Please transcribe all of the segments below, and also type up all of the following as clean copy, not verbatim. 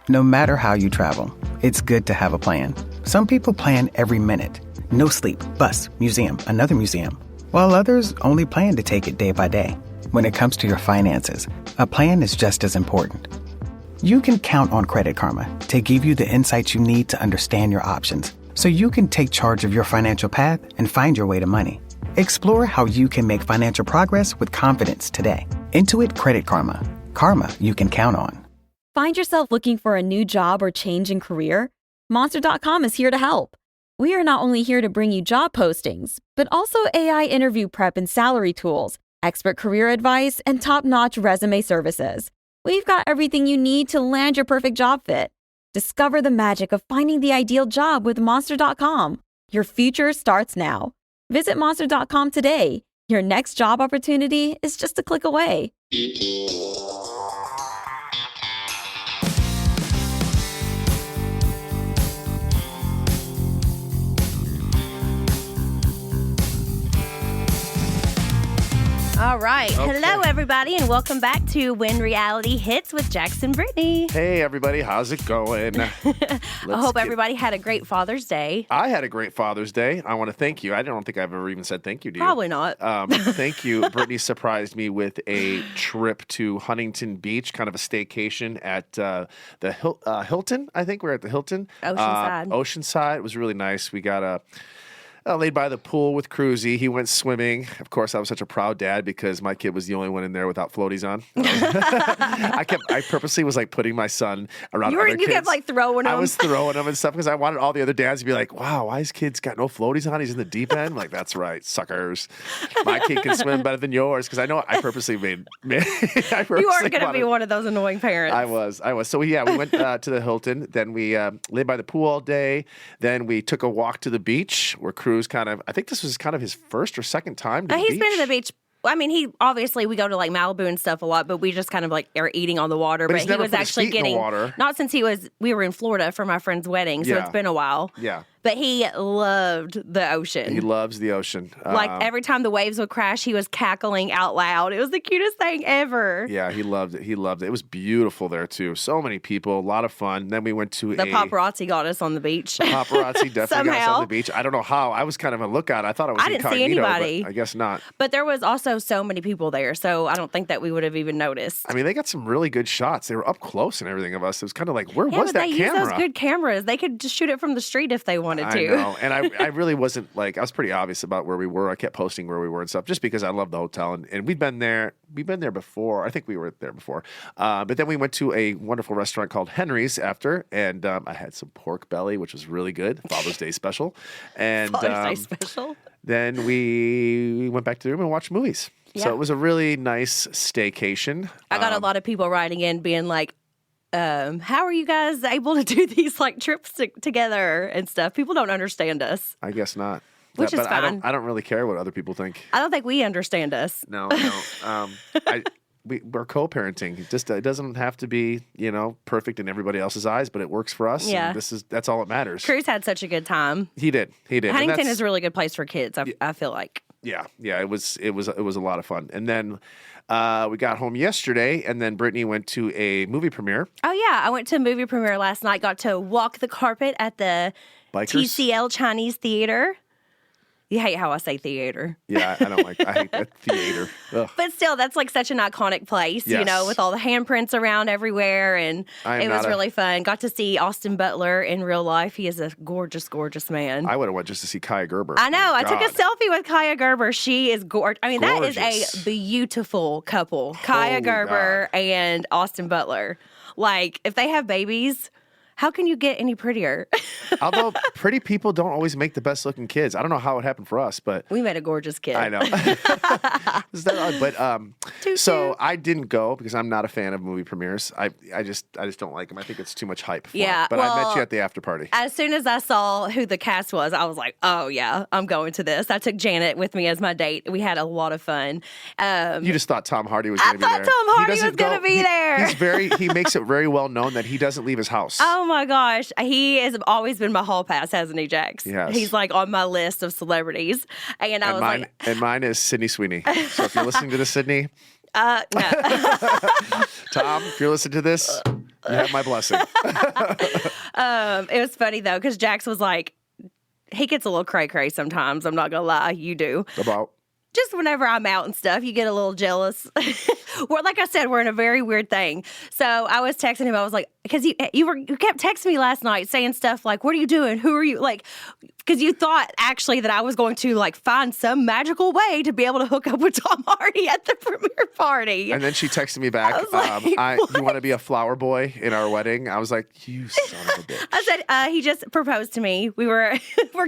No matter how you travel, it's good to have a plan. Some people plan every minute. No sleep, bus, museum, another museum. While others only plan to take it day by day. When it comes to your finances, a plan is just as important. You can count on Credit Karma to give you the insights you need to understand your options so you can take charge of your financial path and find your way to money. Explore how you can make financial progress with confidence today. Intuit Credit Karma. Karma you can count on. Find yourself looking for a new job or change in career? Monster.com is here to help. We are not only here to bring you job postings, but also AI interview prep and salary tools, expert career advice, and top-notch resume services. We've got everything you need to land your perfect job fit. Discover the magic of finding the ideal job with Monster.com. Your future starts now. Visit Monster.com today. Your next job opportunity is just a click away. All right. Okay. Hello, everybody, and welcome back to When Reality Hits with Jax Brittany. Hey, everybody. How's it going? I hope everybody had a great Father's Day. I had a great Father's Day. I want to thank you. I don't think I've ever even said thank you to you. Probably not. Thank you. Brittany surprised me with a trip to Huntington Beach, kind of a staycation at the Hilton. I think we're at the Hilton. Oceanside. Oceanside. It was really nice. We got laid by the pool with Cruzy. He went swimming. Of course, I was such a proud dad because my kid was the only one in there without floaties on. I purposely was like putting my son around other kids. You kept like throwing them. I was throwing them and stuff because I wanted all the other dads to be like, wow, why his kid's got no floaties on? He's in the deep end. I'm like, that's right, suckers. My kid can swim better than yours because I know I purposely made. You aren't going to be one of those annoying parents. I was. So yeah, we went to the Hilton. Then we laid by the pool all day. Then we took a walk to the beach where Cruzy I think this was kind of his first or second time to the beach. He's been to the beach. I mean, we go to like Malibu and stuff a lot, but we just kind of like are eating on the water. But he was actually getting water. Not since we were in Florida for my friend's wedding, so it's been a while. Yeah. But he loved the ocean. He loves the ocean. Like every time the waves would crash, he was cackling out loud. It was the cutest thing ever. Yeah, he loved it. It was beautiful there too. So many people, a lot of fun. Then we went to the paparazzi got us on the beach. The paparazzi definitely got us on the beach. I don't know how. I was kind of a lookout. I thought it was I didn't see anybody. But I guess not. But there was also so many people there, so I don't think that we would have even noticed. I mean, they got some really good shots. They were up close and everything of us. It was kind of like, where was that camera? They use those good cameras. They could just shoot it from the street if they wanted to. I know. And I really wasn't I was pretty obvious about where we were. I kept posting where we were and stuff just because I love the hotel. And we'd been there. We've been there before. I think we were there before. But then we went to a wonderful restaurant called Henry's after. And I had some pork belly, which was really good. Father's Day special. And Father's Day special? Then we went back to the room and watched movies. Yeah. So it was a really nice staycation. I got a lot of people writing in being like, how are you guys able to do these like trips together and stuff? People don't understand us. I guess not. Which is fine. I don't really care what other people think. I don't think we understand us. No. We're co-parenting. It doesn't have to be, perfect in everybody else's eyes, but it works for us. Yeah. And that's all that matters. Cruz had such a good time. He did. Huntington is a really good place for kids, I feel like. Yeah. It was a lot of fun. And then we got home yesterday, and then Brittany went to a movie premiere. Oh, yeah. I went to a movie premiere last night. Got to walk the carpet at the TCL Chinese Theater. You hate how I say theater. Yeah, I hate that theater. Ugh. But still, that's like such an iconic place, yes. With all the handprints around everywhere, and it was really fun. Got to see Austin Butler in real life. He is a gorgeous, gorgeous man. I would have went just to see Kaya Gerber. I know. I took a selfie with Kaya Gerber. She is gorgeous. I mean, gorgeous. That is a beautiful couple. Kaya Gerber and Austin Butler. Like, if they have babies, how can you get any prettier? Although pretty people don't always make the best looking kids. I don't know how it happened for us, but we made a gorgeous kid. I know. Is that odd? But so I didn't go because I'm not a fan of movie premieres. I just don't like them. I think it's too much hype for it. But I met you at the after party. As soon as I saw who the cast was, I was like, oh yeah, I'm going to this. I took Janet with me as my date. We had a lot of fun. You just thought Tom Hardy was going to be there. I thought Tom Hardy was going to be there. He makes it very well known that he doesn't leave his house. Oh my gosh. He has always been my hall pass, hasn't he, Jax? Yes. He's like on my list of celebrities. And mine is Sydney Sweeney. So if you're listening to this, Sydney. No. Tom, if you're listening to this, You have my blessing. It was funny though, because Jax was like, he gets a little cray-cray sometimes. I'm not gonna lie, you do. About? Just whenever I'm out and stuff, you get a little jealous. Well, like I said, we're in a very weird thing. So I was texting him. I was like, because you kept texting me last night saying stuff like, "What are you doing? Who are you?" Like, because you thought actually that I was going to like find some magical way to be able to hook up with Tom Hardy at the premiere party. And then she texted me back, "You want to be a flower boy in our wedding?" I was like, "You son of a bitch." I said, he just proposed to me. We're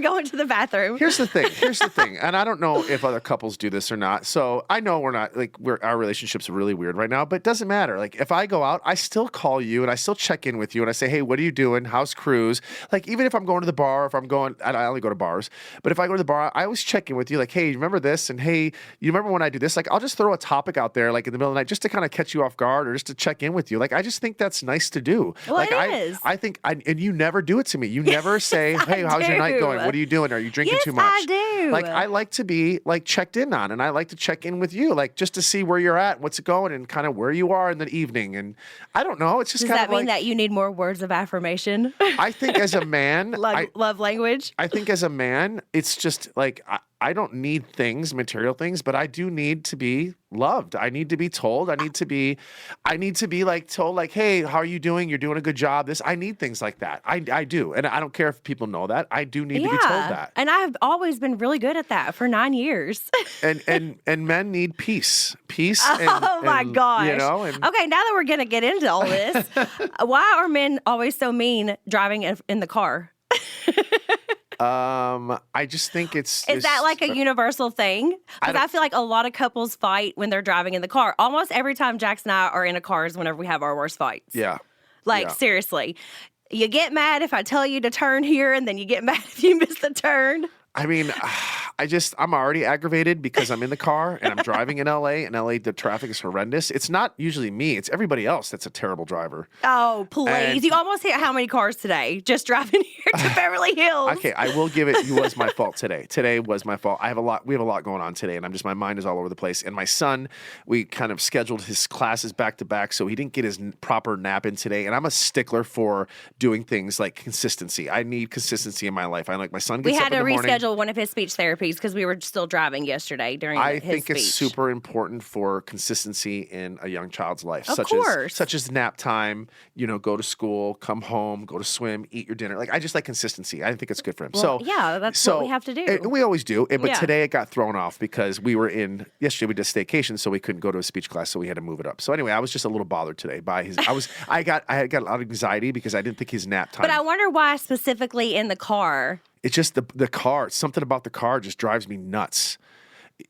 going to the bathroom. Here's the thing. And I don't know if other couples do this or not. So I know we're not, like, our relationship's really weird right now, but it doesn't matter. Like, if I go out, I still call you and I still check in with you and I say, "Hey, what are you doing? How's cruise?" Like, even if I'm going to the bar, if I'm going, I only go to bars, but if I go to the bar, I always check in with you. Like, "Hey, you remember this?" And, "Hey, you remember when I do this?" Like, I'll just throw a topic out there, like in the middle of the night, just to kind of catch you off guard or just to check in with you. Like, I just think that's nice to do. Well, like, it is. I think, and you never do it to me. You never say, "Hey, how's your night going? What are you doing? Are you drinking too much?" I do. Like, I like to be like checked in on, and I like to check in with you, like just to see where you're at, what's going, and kind of where you are in the evening. And I don't know. It's just Does kind that of mean like, that you need more words of affirmation? I think as a man, Love language? I think as a man, it's just like I don't need things, material things, but I do need to be loved. I need to be told. I need to be like told, like, "Hey, how are you doing? You're doing a good job." I need things like that. I do. And I don't care if people know that. I do need to be told that. And I've always been really good at that for 9 years. and men need peace. Peace. Oh my gosh. You know, okay, now that we're going to get into all this, why are men always so mean driving in the car? I just think it's... Is that like a universal thing? Because I feel like a lot of couples fight when they're driving in the car. Almost every time Jax and I are in a car is whenever we have our worst fights. Yeah. Like, seriously. You get mad if I tell you to turn here, and then you get mad if you miss the turn. I mean, I'm already aggravated because I'm in the car and I'm driving in LA. In LA, the traffic is horrendous. It's not usually me. It's everybody else that's a terrible driver. Oh, please. And you almost hit how many cars today just driving here to Beverly Hills? Okay, I will give it. It was my fault today. Today was my fault. We have a lot going on today, and my mind is all over the place. And my son, we kind of scheduled his classes back to back, so he didn't get his proper nap in today. And I'm a stickler for doing things like consistency. I need consistency in my life. I like my son gets up in the morning. We had to reschedule one of his speech therapies because we were still driving yesterday during his speech. I think it's super important for consistency in a young child's life. Of course. Such as nap time, go to school, come home, go to swim, eat your dinner. Like, I just like consistency. I think it's good for him. Well, that's what we have to do. And we always do. But today it got thrown off because yesterday we did staycation, so we couldn't go to a speech class, so we had to move it up. So anyway, I was just a little bothered today by his, I got a lot of anxiety because I didn't think his nap time. But I wonder why specifically in the car. It's just the car. Something about the car just drives me nuts.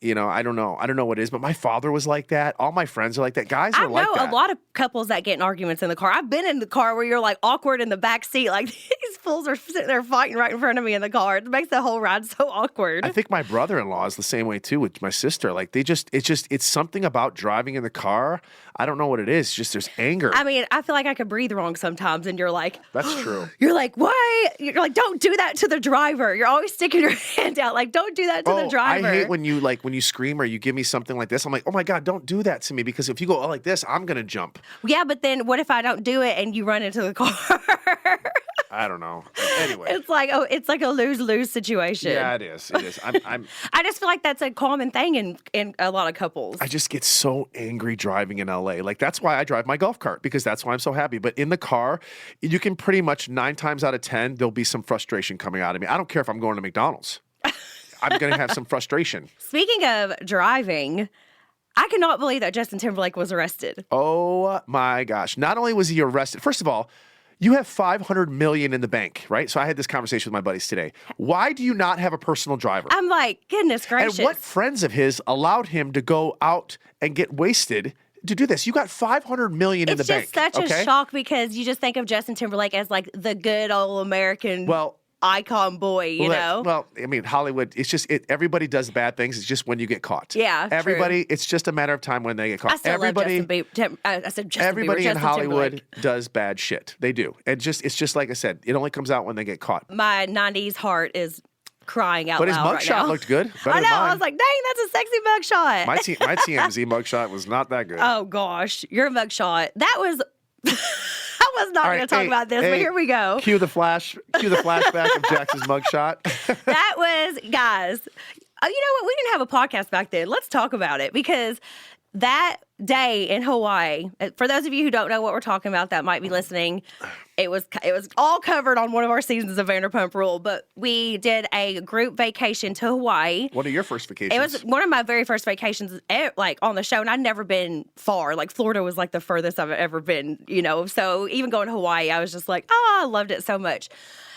I don't know. I don't know what it is, but my father was like that. All my friends are like that. Guys are like that. I know a lot of couples that get in arguments in the car. I've been in the car where you're like awkward in the back seat. Like, these fools are sitting there fighting right in front of me in the car. It makes the whole ride so awkward. I think my brother-in-law is the same way too with my sister. Like, it's something about driving in the car. I don't know what it is. It's just there's anger. I mean, I feel like I could breathe wrong sometimes, and you're like, that's true. You're like, why? You're like, don't do that to the driver. You're always sticking your hand out. Like, don't do that to the driver. I hate when you scream or you give me something like this. I'm like, oh my God, don't do that to me, because if you go like this, I'm gonna jump. Yeah, but then what if I don't do it and you run into the car? I don't know. Anyway, it's like a lose-lose situation. Yeah, it is. It is. I just feel like that's a common thing in a lot of couples. I just get so angry driving in LA. Like, that's why I drive my golf cart, because that's why I'm so happy. But in the car, you can pretty much 9 times out of 10, there'll be some frustration coming out of me. I don't care if I'm going to McDonald's. I'm going to have some frustration. Speaking of driving, I cannot believe that Justin Timberlake was arrested. Oh my gosh. Not only was he arrested, first of all, you have $500 million in the bank, right? So I had this conversation with my buddies today. Why do you not have a personal driver? I'm like, goodness gracious. And what friends of his allowed him to go out and get wasted to do this? You got $500 million in the bank. It's just such a shock, because you just think of Justin Timberlake as like the good old American icon boy, you know? Well, I mean, Hollywood, it's just, everybody does bad things. It's just when you get caught. Yeah, everybody, it's just a matter of time when they get caught. I still love Justin Bieber. Everybody in Hollywood Timberlake does bad shit. They do. And it's just like I said, it only comes out when they get caught. My 90s heart is crying out loud. But his mugshot looked good. I know. I was like, dang, that's a sexy mugshot. My TMZ mugshot was not that good. Oh, gosh. Your mugshot. That was not going to talk about this, but here we go. Cue the flashback of Jax's mugshot. That was, guys, you know what? We didn't have a podcast back then. Let's talk about it because that day in Hawaii, for those of you who don't know what we're talking about that might be listening, it was all covered on one of our seasons of Vanderpump Rule, but we did a group vacation to Hawaii. One of your first vacations? It was one of my very first vacations, like on the show, and I'd never been far. Like Florida was like the furthest I've ever been, you know. So even going to Hawaii, I was just like, I loved it so much.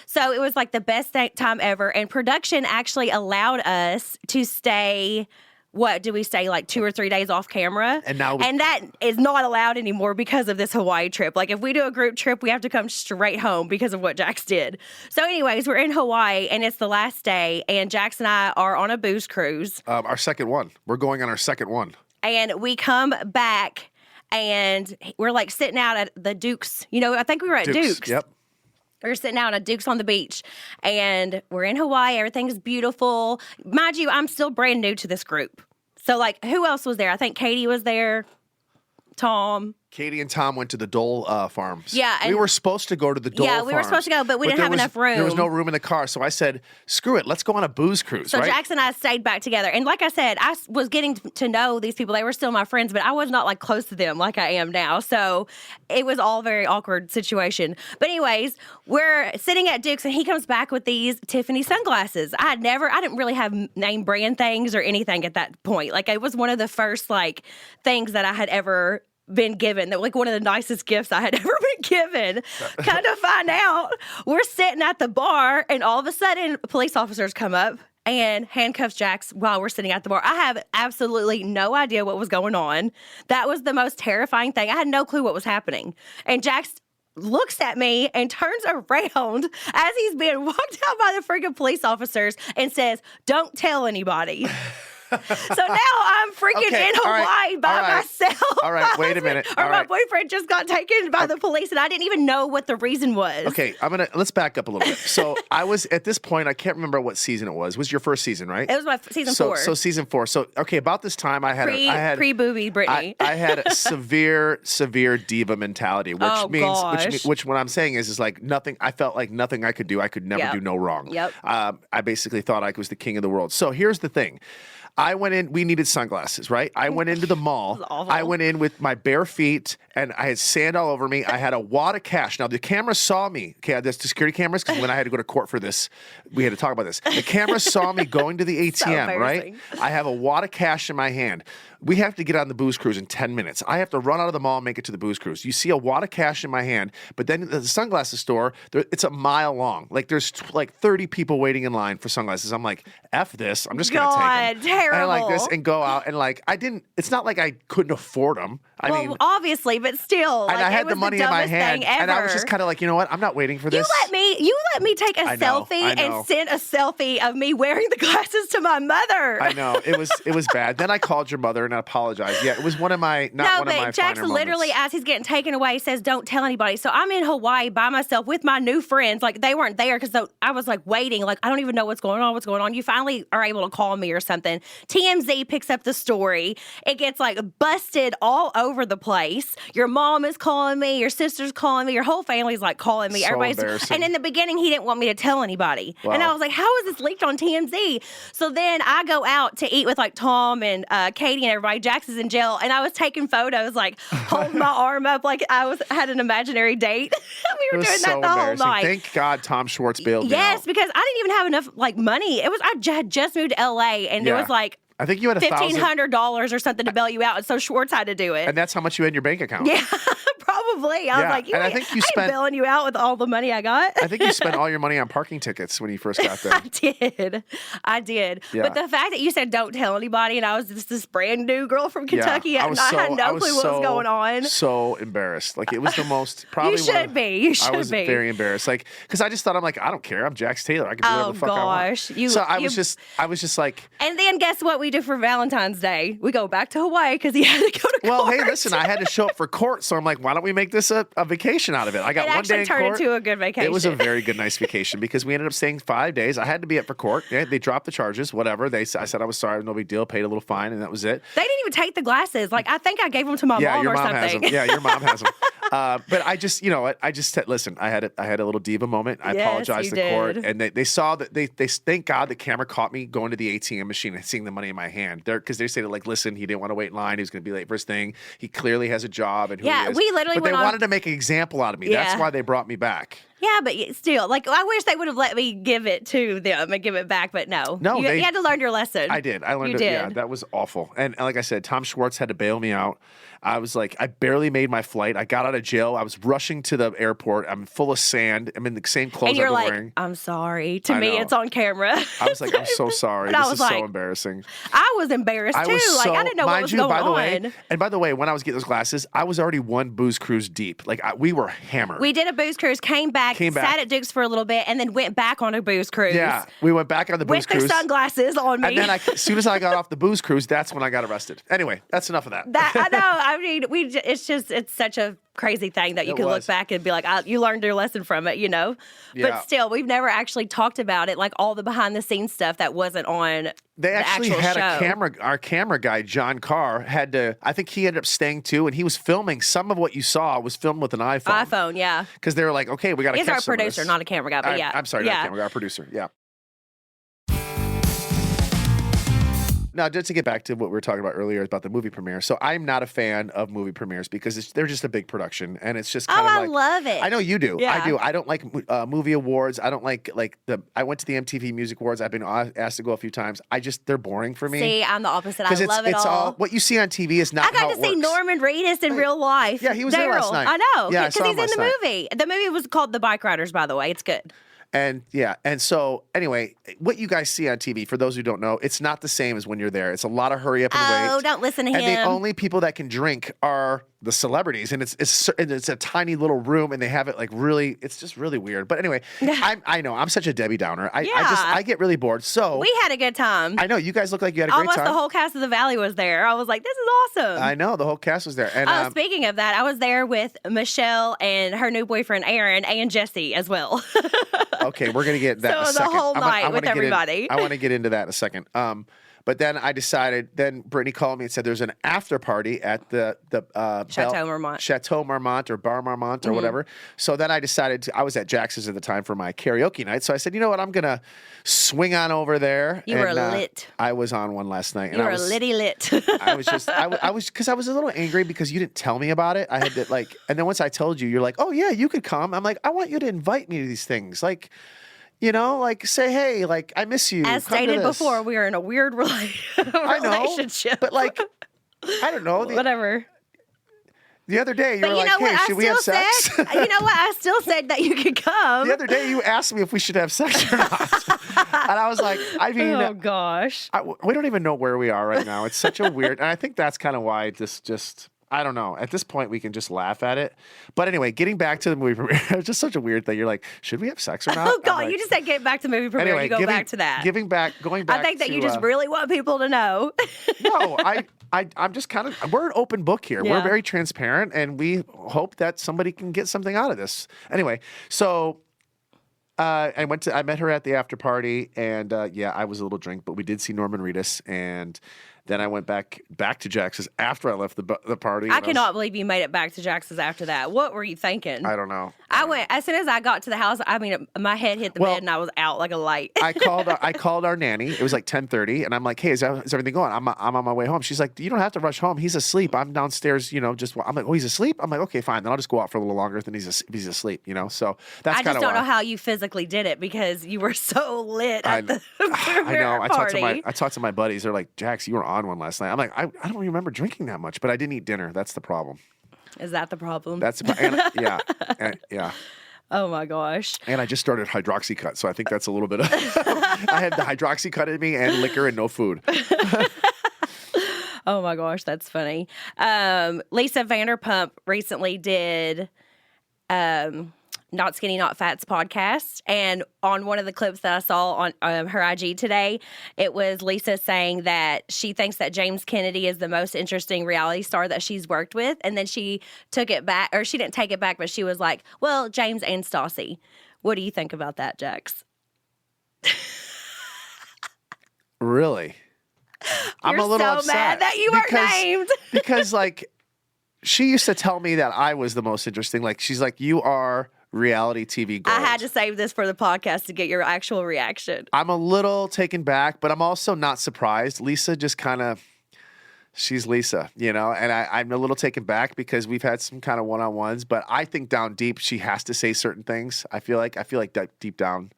So it was like the best time ever, and production actually allowed us to stay. What did we stay like 2 or 3 days off camera? And that is not allowed anymore because of this Hawaii trip. Like if we do a group trip, we have to come straight home because of what Jax did. So anyways, we're in Hawaii and it's the last day and Jax and I are on a booze cruise. Our second one. We're going on our second one. And we come back and we're like sitting out at the Duke's. You know, I think we were at Duke's. Yep. We were sitting out at Duke's on the beach, and we're in Hawaii. Everything's beautiful. Mind you, I'm still brand new to this group. So, like, who else was there? I think Katie was there, Tom. Katie and Tom went to the Dole farms. Yeah. We were supposed to go to the Dole farms. Yeah, we were supposed to go, but we didn't have enough room. There was no room in the car. So I said, screw it. Let's go on a booze cruise, So right? Jax and I stayed back together. And like I said, I was getting to know these people. They were still my friends, but I was not like close to them like I am now. So it was all a very awkward situation. But anyways, we're sitting at Duke's and he comes back with these Tiffany sunglasses. I didn't really have name brand things or anything at that point. Like it was one of the first like things that I had ever been given, that like one of the nicest gifts I had ever been given. Kind of find out, we're sitting at the bar and all of a sudden police officers come up and handcuffs Jax while we're sitting at the bar. I have absolutely no idea what was going on. That was the most terrifying thing. I had no clue what was happening. And Jax looks at me and turns around as he's being walked out by the freaking police officers and says, "Don't tell anybody." So now I'm freaking in Hawaii by myself. All right, wait a minute. My boyfriend just got taken by the police, and I didn't even know what the reason was. Okay, let's back up a little bit. So I was at this point, I can't remember what season it was. It was your first season, right? It was my season 4. So season 4. So okay, about this time I had pre-booby Brittany. I had a severe diva mentality, which what I'm saying is like nothing. I felt like nothing I could do. I could never do no wrong. Yep. I basically thought I was the king of the world. So here's the thing. I went in, we needed sunglasses, right? I went into the mall. I went in with my bare feet and I had sand all over me. I had a wad of cash. Now, the camera saw me. Okay, the security cameras, because when I had to go to court for this, we had to talk about this. The camera saw me going to the ATM, right? I have a wad of cash in my hand. We have to get on the booze cruise in 10 minutes. I have to run out of the mall and make it to the booze cruise. You see a wad of cash in my hand, but then the sunglasses store, it's a mile long. Like there's like 30 people waiting in line for sunglasses. I'm like, F this. I'm just going to take them. Terrible. And like this and go out and like, it's not like I couldn't afford them. I mean, obviously, but still. And I had the money in my hand. And I was just kind of like, you know what? I'm not waiting for this. You let me take a selfie and send a selfie of me wearing the glasses to my mother. I know. It was bad. Then I called your mother and I apologized. Yeah, it was one of my Jax literally, as he's getting taken away, says, "Don't tell anybody." So I'm in Hawaii by myself with my new friends. Like they weren't there because I was like waiting. Like I don't even know what's going on. You finally are able to call me or something. TMZ picks up the story. It gets like busted all over the place. Your mom is calling me. Your sister's calling me. Your whole family's like calling me. So Everybody's. And in the beginning, he didn't want me to tell anybody. Wow. And I was like, "How is this leaked on TMZ?" So then I go out to eat with like Tom and Katie and everybody. Jax is in jail, and I was taking photos, like holding my arm up, like I had an imaginary date. We were doing that the whole night. Thank God Tom Schwartz bailed me out. Yes, because I didn't even have enough like money. I had just moved to LA, and it was like I think you had $1,500 or something to bail you out, and so Schwartz had to do it. And that's how much you had in your bank account. Yeah, probably. I was like, I ain't bailing you out with all the money I got. I think you spent all your money on parking tickets when you first got there. I did. Yeah. But the fact that you said don't tell anybody, and I was just this brand new girl from Kentucky, and I had no clue what was going on. So embarrassed. Like it was the most probably. You should be. I was very embarrassed. Like because I just thought I don't care. I'm Jax Taylor. I can do whatever the fuck I want. I was just like. And then guess what we do for Valentine's Day? We go back to Hawaii because he had to go to court. Well, hey, listen, I had to show up for court, so I'm like, why don't we we make this a vacation out of it? I got one day in court. It actually turned into a good vacation. It was a very good, nice vacation because we ended up staying 5 days. I had to be up for court. They dropped the charges, whatever. I said I was sorry, no big deal, paid a little fine, and that was it. They didn't even take the glasses. Like, I think I gave them to my mom or something. Has them. Yeah, your mom has them. But I just, you know what? I just said, listen, I had a little diva moment. I apologized to the court, and they saw that they thank God the camera caught me going to the ATM machine and seeing the money in my hand. Because they said, like, listen, he didn't want to wait in line. He was going to be late for his thing. He clearly has a job, and who he is. We literally. But they wanted to make an example out of me. Yeah. That's why they brought me back. Yeah, but still, like, I wish they would have let me give it to them and give it back, but no. You had to learn your lesson. I did. I learned it. Yeah, that was awful. And like I said, Tom Schwartz had to bail me out. I was like, I barely made my flight. I got out of jail. I was rushing to the airport. I'm full of sand. I'm in the same clothes I've been wearing. I'm sorry. To me, it's on camera. I was like, I'm so sorry. This is so embarrassing. I was embarrassed, too. I didn't know what was going on. And by the way, when I was getting those glasses, I was already one booze cruise deep. Like, we were hammered. We did a booze cruise, came back, sat at Duke's for a little bit, and then went back on a booze cruise. Yeah, we went back on the booze cruise. With the sunglasses on me. And then as soon as I got off the booze cruise, that's when I got arrested. Anyway, that's enough of that. I know. I mean, it's such a crazy thing that you can look back and be like, you learned your lesson from it, you know? Yeah. But still, we've never actually talked about it, like all the behind-the-scenes stuff that wasn't on They actually had show. Our camera guy, John Carr, I think he ended up staying too, and he was filming. Some of what you saw was filmed with an iPhone. iPhone, yeah. Because they were like, okay, we got to catch some of this. He's our producer, not a camera guy, but yeah. I'm sorry, not a camera guy, our producer, yeah. Now, just to get back to what we were talking about earlier about the movie premiere. So I'm not a fan of movie premieres because they're just a big production, and it's just kind of like. I love it. I know you do. Yeah. I do. I don't like movie awards. I don't like I went to the MTV Music Awards. I've been asked to go a few times. they're boring for me. See, I'm the opposite. I love it all. It's all what you see on TV is not. I got to see Norman Reedus in real life. Yeah, he was there last night. I know. Yeah, because he's in the movie. The movie was called The Bike Riders, by the way. It's good. And so anyway, what you guys see on TV, for those who don't know, it's not the same as when you're there. It's a lot of hurry up and wait. Oh, don't listen to him. And the only people that can drink are the celebrities, and it's a tiny little room, and they have it like really. It's just really weird. But anyway, I know I'm such a Debbie Downer. I get really bored. So we had a good time. I know you guys look like you had a great time. Almost the whole cast of The Valley was there. I was like, this is awesome. I know the whole cast was there. And speaking of that, I was there with Michelle and her new boyfriend Aaron and Jesse as well. Okay, we're gonna get that in a second. So the whole night with everybody. I want to get into that in a second. But then I decided. Then Brittany called me and said there's an after party at the Chateau Marmont or Bar Marmont or whatever. So then I decided I was at Jax's at the time for my karaoke night. So I said, you know what, I'm gonna swing on over there. You were lit. I was on one last night. You were litty lit. I was just I was because I was a little angry because you didn't tell me about it. I had to and then once I told you, you're like, oh yeah, you could come. I'm like, I want you to invite me to these things, like. You know, like say, hey, like I miss you. As stated before, we are in a weird relationship. I know, but like, I don't know. Whatever. The other day, you were like, hey, should we have sex? You know what? I still said that you could come. The other day, you asked me if we should have sex or not. And I was like, oh, gosh. We don't even know where we are right now. It's such a weird, and I think that's kind of why this just. I don't know. At this point, we can just laugh at it. But anyway, getting back to the movie premiere, it's just such a weird thing. You're like, should we have sex or not? Oh, God, you just said get back to movie premiere. Anyway, you go back to that. Going back. I think that you just really want people to know. No, I'm just kind of, we're an open book here. Yeah. We're very transparent, and we hope that somebody can get something out of this. Anyway, so I met her at the after party, and I was a little drunk, but we did see Norman Reedus, and then I went back to Jax's after I left the party. I cannot believe you made it back to Jax's after that. What were you thinking? I don't know. I went as soon as I got to the house. I mean, my head hit the bed and I was out like a light. I called our nanny. It was like 10:30, and I'm like, "Hey, is everything going? I'm on my way home." She's like, "You don't have to rush home. He's asleep. I'm downstairs. I'm like, oh, he's asleep. I'm like, okay, fine. Then I'll just go out for a little longer if he's asleep. So that's kind of. I just don't know how you physically did it because you were so lit at the I know. party. I talked to my buddies. They're like, Jax, you were on one last night. I'm like, I don't remember drinking that much, but I didn't eat dinner. That's the problem. Is that the problem? Yeah. Oh my gosh. And I just started Hydroxycut, so I think that's a little bit of I had the Hydroxycut in me and liquor and no food. Oh my gosh, that's funny. Lisa Vanderpump recently did Not Skinny Not Fat's podcast. And on one of the clips that I saw on her IG today, it was Lisa saying that she thinks that James Kennedy is the most interesting reality star that she's worked with. And then she took it back, or she didn't take it back, but she was like, well, James and Stassi. What do you think about that, Jax? Really? I'm a little upset mad that you weren't named. Because, like, she used to tell me that I was the most interesting. Like, she's like, you are reality TV gold. I had to save this for the podcast to get your actual reaction. I'm a little taken back, but I'm also not surprised. Lisa just kind of, she's Lisa, you know, and I'm a little taken back because we've had some kind of one-on-ones, but I think down deep, she has to say certain things. I feel like deep down,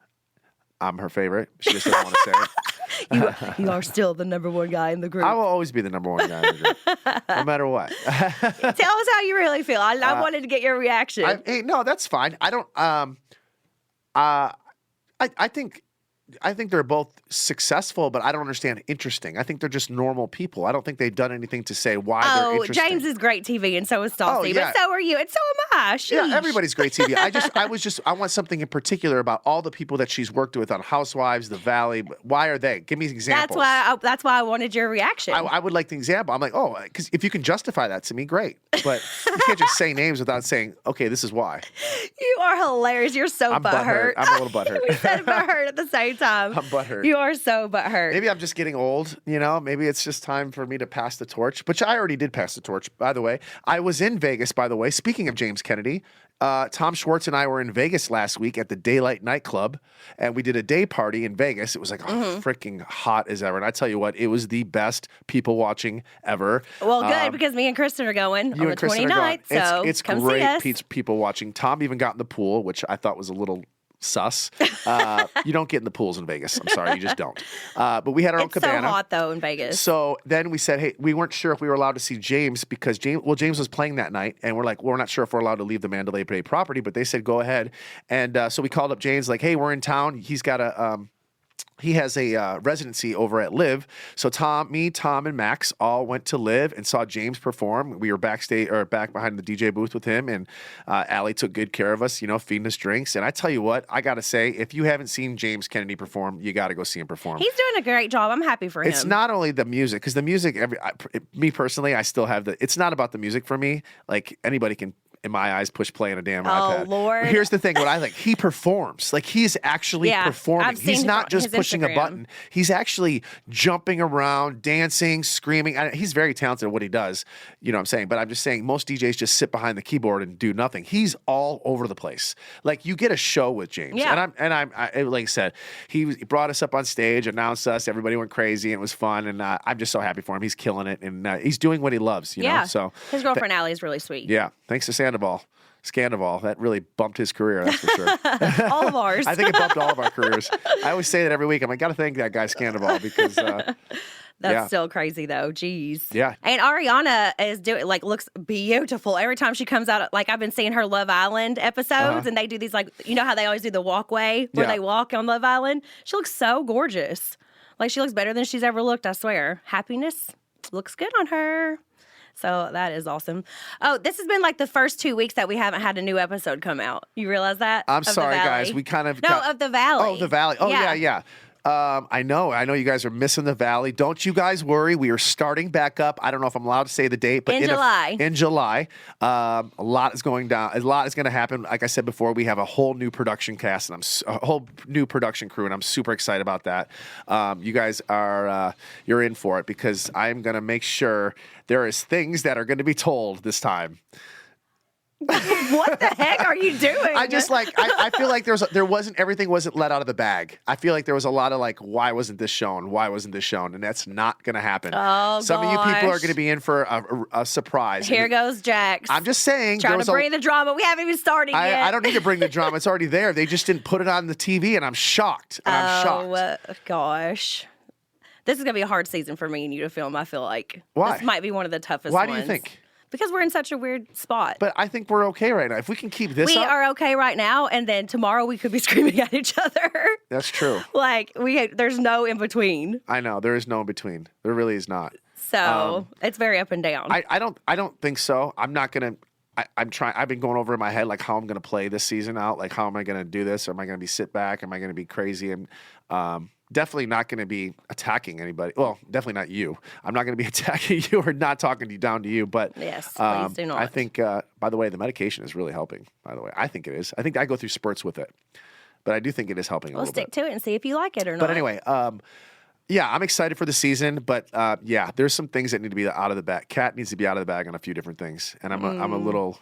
I'm her favorite. She just doesn't want to say it. You are still the number one guy in the group. I will always be the number one guy in the group, no matter what. Tell us how you really feel. I wanted to get your reaction. No, that's fine. I don't. I think they're both successful, but I don't understand interesting. I think they're just normal people. I don't think they've done anything to say why they're interesting. James is great TV, and so is Stassi, but so are you, and so am I. Sheesh. Yeah, everybody's great TV. I want something in particular about all the people that she's worked with on Housewives, The Valley. Why are they? Give me examples. That's why I wanted your reaction. I would like the example. I'm like, because if you can justify that to me, great. But you can't just say names without saying, okay, this is why. You are hilarious. You're so butthurt. I'm a little butthurt. We said butthurt at the same time. I'm butthurt. You are so butthurt. Maybe I'm just getting old, you know? Maybe it's just time for me to pass the torch, which I already did pass the torch, by the way. I was in Vegas, by the way. Speaking of James Kennedy, Tom Schwartz and I were in Vegas last week at the Daylight nightclub, and we did a day party in Vegas. It was like freaking hot as ever. And I tell you what, it was the best people watching ever. Well, good, because me and Kristen are going on the 29th, so it's come great see us. People watching. Tom even got in the pool, which I thought was a little sus. You don't get in the pools in Vegas. I'm sorry, you just don't. But we had our own cabana. It's so hot though in Vegas. So then we said, hey, we weren't sure if we were allowed to see James because James was playing that night, and we're like, we're not sure if we're allowed to leave the Mandalay Bay property, but they said go ahead. And so we called up James, like, hey, we're in town. He's got he has a residency over at Live. So Tom, and Max all went to Live and saw James perform. We were back behind the DJ booth with him, and Allie took good care of us, you know, feeding us drinks. And I tell you what, I got to say, if you haven't seen James Kennedy perform, you got to go see him perform. He's doing a great job. I'm happy for him. It's not only the music, because the music, me personally, I still have it's not about the music for me. Like, anybody can, in my eyes, push play on a damn iPad. Oh, Lord. But here's the thing. What I like, he performs. Like, he's actually performing. I've seen he's not just pushing Instagram. a button. He's actually jumping around, dancing, screaming. He's very talented at what he does. You know what I'm saying? But I'm just saying, most DJs just sit behind the keyboard and do nothing. He's all over the place. Like, you get a show with James. Yeah. And I'm like I said, he brought us up on stage, announced us. Everybody went crazy, and it was fun. And I'm just so happy for him. He's killing it, and he's doing what he loves. You know? So his girlfriend Allie is really sweet. Yeah. Thanks to Scandival, that really bumped his career, that's for sure. All of ours. I think it bumped all of our careers. I always say that every week. I'm like, got to thank that guy Scandival because that's still crazy though. Jeez. Yeah. And Ariana is looks beautiful every time she comes out. Like, I've been seeing her Love Island episodes, and they do these, like, you know how they always do the walkway where they walk on Love Island. She looks so gorgeous. Like, she looks better than she's ever looked. I swear. Happiness looks good on her. So that is awesome. Oh, this has been like the first 2 weeks that we haven't had a new episode come out. You realize that? I'm sorry, guys. We kind of of the Valley. Oh, the Valley. Oh, yeah. I know you guys are missing the Valley. Don't you guys worry. We are starting back up. I don't know if I'm allowed to say the date, but in July. A lot is going down. A lot is going to happen. Like I said before, we have a whole new production cast and a whole new production crew, and I'm super excited about that. You guys are you're in for it because I'm going to make sure there is things that are going to be told this time. What the heck are you doing? I just I feel like everything wasn't let out of the bag. I feel like there was a lot of like, why wasn't this shown? Why wasn't this shown? And that's not going to happen. Oh, Some of you people are going to be in for a surprise. Here goes Jax. I'm just saying. Trying to bring the drama. We haven't even started yet. I don't need to bring the drama. It's already there. They just didn't put it on the TV, and I'm shocked. Gosh. This is going to be a hard season for me and you to film, I feel like. Why? This might be one of the toughest ones. ones. Why do you think? Because we're in such a weird spot. But I think we're okay right now. If we can keep this up. We are okay right now, and then tomorrow we could be screaming at each other. That's true. Like, there's no in between. I know. There is no in between. There really is not. So, it's very up and down. I don't think so. I'm not going to. I've been going over in my head like how I'm going to play this season out. Like how am I going to do this? Or am I going to be sit back? Am I going to be crazy? And definitely not going to be attacking anybody. Well, definitely not you. I'm not going to be attacking you or not talking to you down to you. But yes, please do not. I think, by the way, the medication is really helping. By the way, I think it is. I think I go through spurts with it, but I do think it is helping a little bit. We'll stick to it and see if you like it or not. But anyway, yeah, I'm excited for the season, but yeah, there's some things that need to be out of the bag. Kat needs to be out of the bag on a few different things, and I'm a little.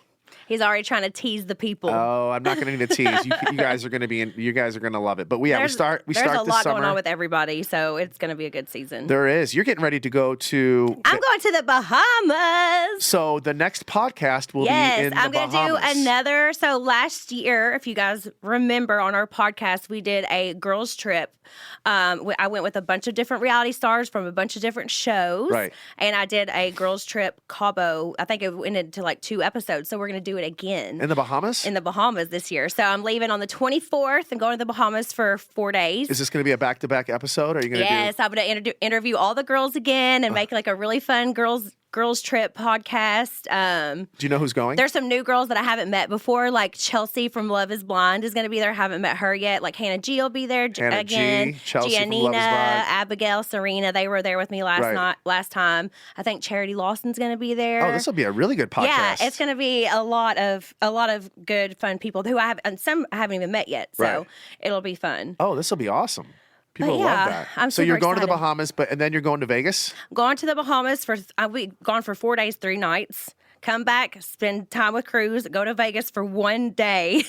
He's already trying to tease the people. Oh, I'm not going to need to tease. You guys are going to be in. You guys are going to love it. But we start. There's a this lot summer. going on with everybody, so it's going to be a good season. There is. You're getting ready to go to. I'm going to the Bahamas. So the next podcast will be in the Bahamas. Yes, I'm going to do another. So last year, if you guys remember on our podcast, we did a girls trip. I went with a bunch of different reality stars from a bunch of different shows. Right. And I did a girls trip Cabo. I think it went into like 2 episodes. So we're going to do it again. In the Bahamas? In the Bahamas this year. So I'm leaving on the 24th and going to the Bahamas for 4 days. Is this going to be a back-to-back episode? Or are you going to Yes, I'm going to interview all the girls again and make like a really fun girls trip podcast. Do you know who's going? There's some new girls that I haven't met before, like Chelsea from Love is Blind is going to be there. I haven't met her yet. Like Hannah G will be there again. Chelsea from Love is Blind. Abigail, Serena, they were there with me last time. I think Charity Lawson's going to be there. Oh, this will be a really good podcast. Yeah, it's going to be a lot of good fun people who and some I haven't even met yet. So it'll be fun. Oh, this will be awesome. People love that. I'm so you're going excited. to the Bahamas, and then you're going to Vegas? Going to the Bahamas we've gone for 4 days, 3 nights. Come back, spend time with Cruz, go to Vegas for 1 day,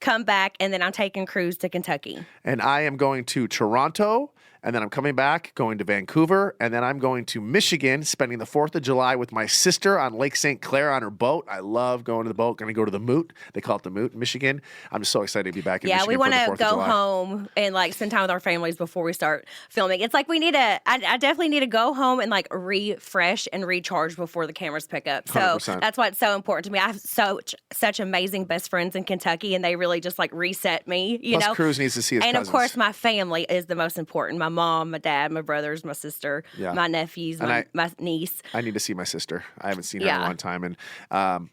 come back, and then I'm taking Cruz to Kentucky. And I am going to Toronto, and then I'm coming back, going to Vancouver, and then I'm going to Michigan, spending the 4th of July with my sister on Lake St. Clair on her boat. I love going to the boat. Going to go to the Moot. They call it the Moot in Michigan. I'm just so excited to be back in Michigan. Yeah, we want to go home and like spend time with our families before we start filming. It's like I definitely need to go home and like refresh and recharge before the cameras pick up. So 100%. That's why it's so important to me. I have such amazing best friends in Kentucky, and they really just like reset me. You Plus, know, Cruz needs to see his cousins. Of course, my family is the most important. My mom, my dad, my brothers, my sister, my nephews, my niece. I need to see my sister. I haven't seen her in a long time, and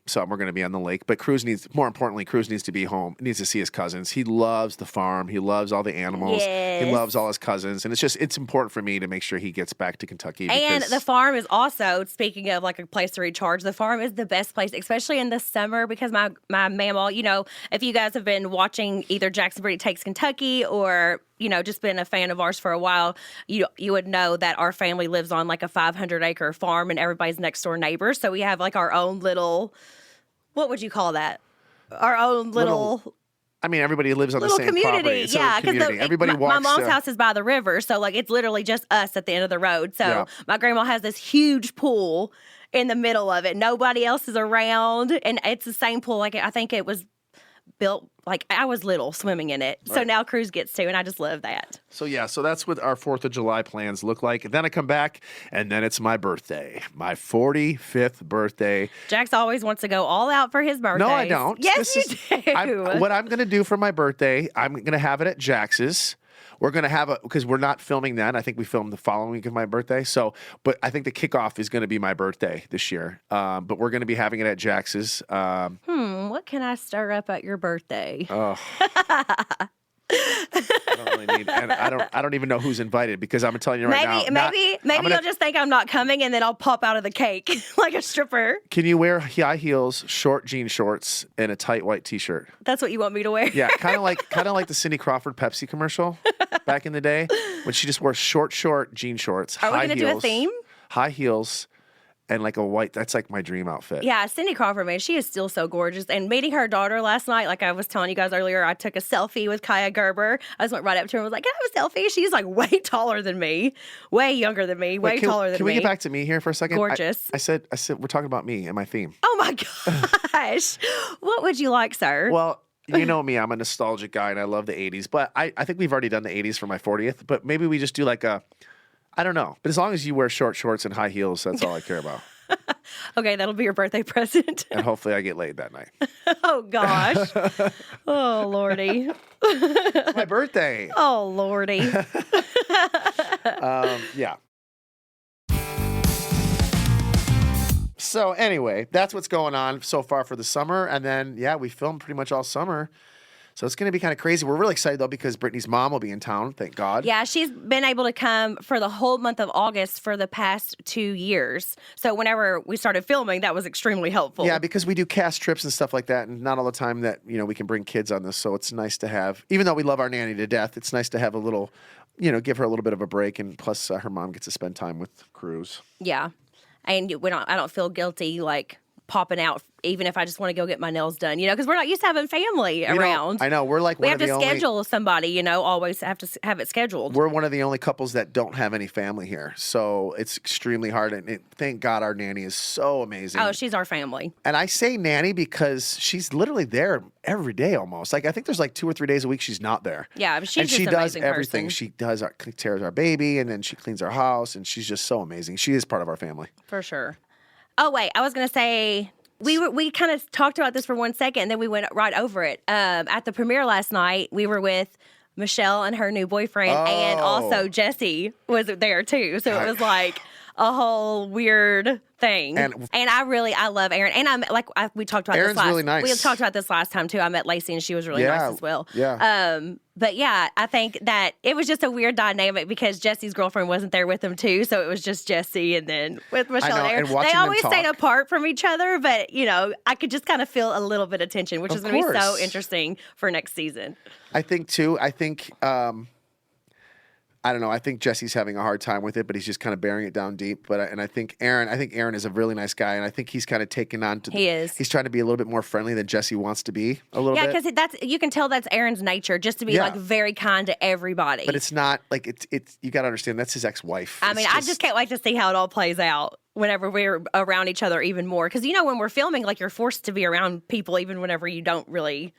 so we're going to be on the lake. But Cruz needs to be home. He needs to see his cousins. He loves the farm. He loves all the animals. Yes. He loves all his cousins, and it's important for me to make sure he gets back to Kentucky. And the farm is also, speaking of like a place to recharge, the farm is the best place, especially in the summer, because my mammal, if you guys have been watching either Jax Brittany Takes Kentucky or just been a fan of ours for a while, you would know that our family lives on like a 500-acre farm and everybody's next door neighbors. So we have like our own little, what would you call that? Our own little I mean, everybody lives on the same community. property. It's Yeah, because everybody walks. My mom's house is by the river, so like it's literally just us at the end of the road. So my grandma has this huge pool in the middle of it. Nobody else is around, and it's the same pool. Like I think it was built like I was little swimming in it. So now Cruz gets to, and I just love that. So that's what our 4th of July plans look like. And then I come back, and then it's my birthday, my 45th birthday. Jax always wants to go all out for his birthday. No, I don't. Yes, you do. What I'm going to do for my birthday, I'm going to have it at Jax's. We're going to have because we're not filming then. I think we filmed the following week of my birthday. But I think the kickoff is going to be my birthday this year. But we're going to be having it at Jax's. What can I stir up at your birthday? Oh. I don't really need, and I don't even know who's invited because I'm telling you right now. Maybe you'll just think I'm not coming, and then I'll pop out of the cake like a stripper. Can you wear high heels, short jean shorts, and a tight white T-shirt? That's what you want me to wear? Yeah, kind of like the Cindy Crawford Pepsi commercial back in the day when she just wore short jean shorts. Are we going to do a theme? High heels. And like a white, that's like my dream outfit. Yeah, Cindy Crawford, man, she is still so gorgeous. And meeting her daughter last night, like I was telling you guys earlier, I took a selfie with Kaya Gerber. I just went right up to her and was like, can I have a selfie? She's like way taller than me, way younger than me, way taller than me. Can we get back to me here for a second? Gorgeous. I said, we're talking about me and my theme. Oh my gosh. What would you like, sir? Well, you know me, I'm a nostalgic guy and I love the 80s. But I think we've already done the 80s for my 40th. But maybe we just do like I don't know. But as long as you wear short shorts and high heels, that's all I care about. Okay, that'll be your birthday present. And hopefully I get laid that night. Oh, gosh. Oh, Lordy. It's my birthday. Oh, Lordy. Yeah. So anyway, that's what's going on so far for the summer. And then, we filmed pretty much all summer. So it's going to be kind of crazy. We're really excited, though, because Brittany's mom will be in town, thank God. Yeah, she's been able to come for the whole month of August for the past 2 years. So whenever we started filming, that was extremely helpful. Yeah, because we do cast trips and stuff like that, and not all the time that, we can bring kids on this. So it's nice to have, even though we love our nanny to death, it's nice to have a little, give her a little bit of a break. And plus, her mom gets to spend time with Cruz. Yeah. And I don't feel guilty, like, popping out, even if I just want to go get my nails done, because we're not used to having family around. I know. We're like we have to schedule somebody, always have to have it scheduled. We're one of the only couples that don't have any family here. So it's extremely hard. And thank God our nanny is so amazing. Oh, she's our family. And I say nanny because she's literally there every day almost. Like, I think there's like 2 or 3 days a week she's not there. Yeah, but she does everything. She does takes care of our baby, and then she cleans our house, and she's just so amazing. She is part of our family. For sure. Oh, wait, I was going to say, we kind of talked about this for 1 second, and then we went right over it. At the premiere last night, we were with Michelle and her new boyfriend, and also Jesse was there too. So it was like a whole weird thing. And I love Aaron. And we talked about Aaron's this really nice. We talked about this last time too. I met Lacey and she was really nice as well. Yeah. But yeah, I think that it was just a weird dynamic because Jesse's girlfriend wasn't there with him too. So it was just Jesse and then with Michelle and Aaron. They always stayed apart from each other, but I could just kind of feel a little bit of tension, which is going to be so interesting for next season. I think I don't know. I think Jesse's having a hard time with it, but he's just kind of bearing it down deep. And I think Aaron is a really nice guy, and I think he's kind of taken on to. He is. He's trying to be a little bit more friendly than Jesse wants to be a little bit. Yeah, because you can tell that's Aaron's nature, just to be like very kind to everybody. But it's not like it's. You got to understand that's his ex-wife. I mean, I just can't wait to see how it all plays out whenever we're around each other even more. Because when we're filming, like you're forced to be around people even whenever you don't really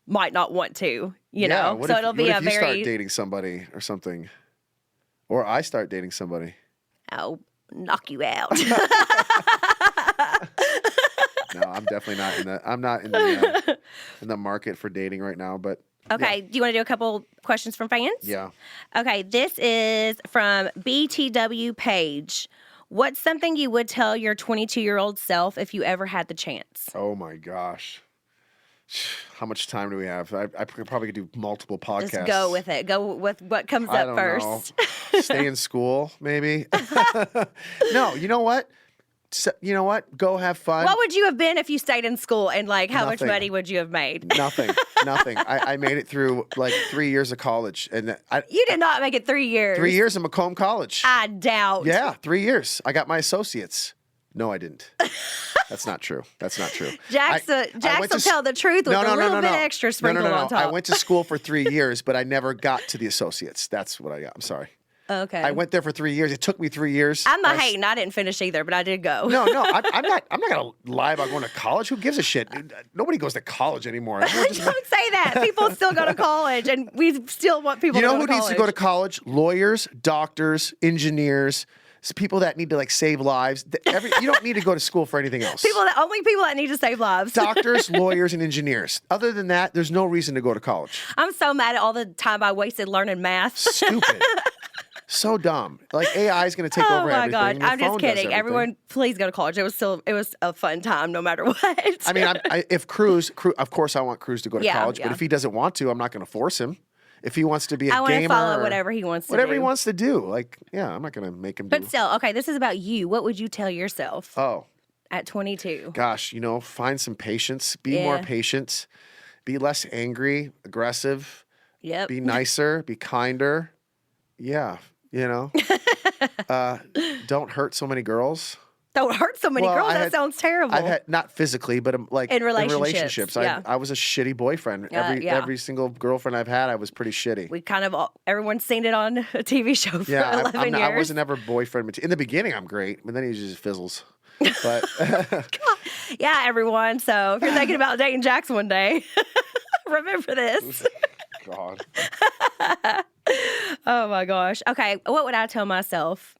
might not want to. You know, so it'll be what if you start dating somebody or something. Or I start dating somebody. I'll knock you out. No, I'm definitely not in the market for dating right now. But okay, do you want to do a couple questions from fans? Yeah. Okay, this is from BTW Page. What's something you would tell your 22-year-old self if you ever had the chance? Oh my gosh. How much time do we have? I probably could do multiple podcasts. Just go with it. Go with what comes up first. Stay in school, maybe. No, you know what? Go have fun. What would you have been if you stayed in school, and how much money would you have made? Nothing. I made it through 3 years of college, and you did not make it 3 years. 3 years in Macomb College. I doubt. Yeah, 3 years. I got my associates. No, I didn't. That's not true. Jax will tell the truth with a little bit extra sprinkle on top. I went to school for 3 years, but I never got to the associates. That's what I got. I'm sorry. Okay. I went there for 3 years. It took me 3 years. I'm not hating. I didn't finish either, but I did go. No, I'm not gonna lie about going to college. Who gives a shit? Nobody goes to college anymore. Don't say that. People still go to college, and we still want people to go to college. You know who needs to go to college? Lawyers, doctors, engineers. People that need to save lives. You don't need to go to school for anything else. Only people that need to save lives. Doctors, lawyers, and engineers. Other than that, there's no reason to go to college. I'm so mad at all the time I wasted learning math. Stupid. So dumb. AI is going to take over everything. Oh my God. I'm just kidding. Everyone, please go to college. It was a fun time no matter what. I mean, if Cruz, of course I want Cruz to go to college, but if he doesn't want to, I'm not going to force him. If he wants to be a gamer, I want to follow whatever he wants to do. Whatever he wants to do. I'm not going to make him do. But still, okay, this is about you. What would you tell yourself? At 22? Gosh, find some patience. Be more patient. Be less angry, aggressive. Yep. Be nicer. Be kinder. Yeah, don't hurt so many girls. Don't hurt so many girls. That sounds terrible. I've had, not physically, but in relationships. Yeah. I was a shitty boyfriend. Every single girlfriend I've had, I was pretty shitty. Everyone's seen it on a TV show for 11 years. I wasn't ever boyfriend material. In the beginning, I'm great, but then he just fizzles. But yeah, everyone. So if you're thinking about dating Jax one day, remember this. God. Oh my gosh. Okay, what would I tell myself?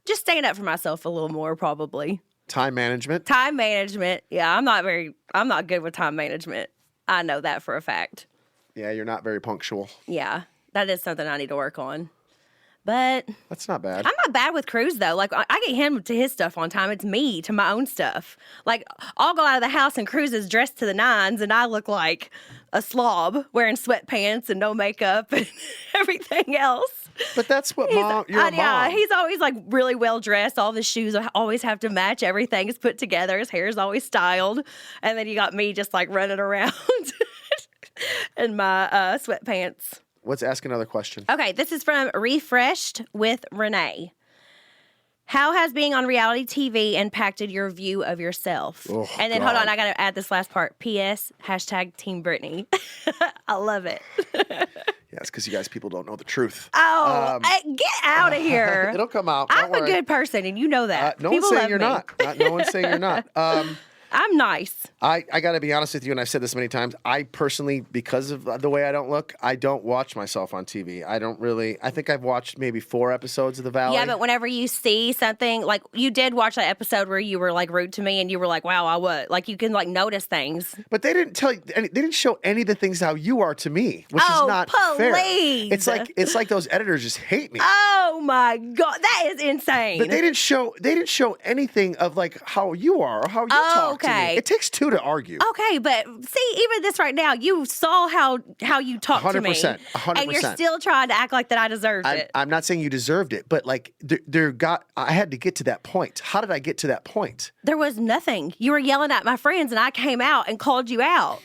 Just stand up for myself a little more, probably. Time management. Yeah, I'm not good with time management. I know that for a fact. Yeah, you're not very punctual. Yeah, that is something I need to work on. But that's not bad. I'm not bad with Cruz, though. Like, I get him to his stuff on time. It's me to my own stuff. Like, I'll go out of the house and Cruz is dressed to the nines, and I look like a slob wearing sweatpants and no makeup and everything else. But that's what you're a mom. Yeah, he's always, like, really well dressed. All the shoes always have to match. Everything is put together. His hair is always styled. And then you got me just, like, running around in my sweatpants. Let's ask another question. Okay, this is from Refreshed with Renee. How has being on reality TV impacted your view of yourself? Oh, and then, God. hold on, I got to add this last part. P.S. # Team Brittany. I love it. Yes, because you guys people don't know the truth. Oh, get out of here. It'll come out. I'm a good person, and you know that. No People one's saying love you're me. not. No one's saying you're not. I'm nice. I got to be honest with you, and I've said this many times. I personally, because of the way I don't look, I don't watch myself on TV. I think I've watched maybe 4 episodes of The Valley. Yeah, but whenever you see something, like you did watch that episode where you were like rude to me and you were like, wow, I would. Like you can like notice things. But they didn't tell you, they didn't show any of the things how you are to me, which is not fair. Please. It's like those editors just hate me. Oh my God, that is insane. But they didn't show anything of like how you are or how you talk to me. It takes 2 to argue. Okay, but see, even this right now, you saw how you talked to me. 100%. And you're still trying to act like that I deserved it. I'm not saying you deserved it, but like I had to get to that point. How did I get to that point? There was nothing. You were yelling at my friends, and I came out and called you out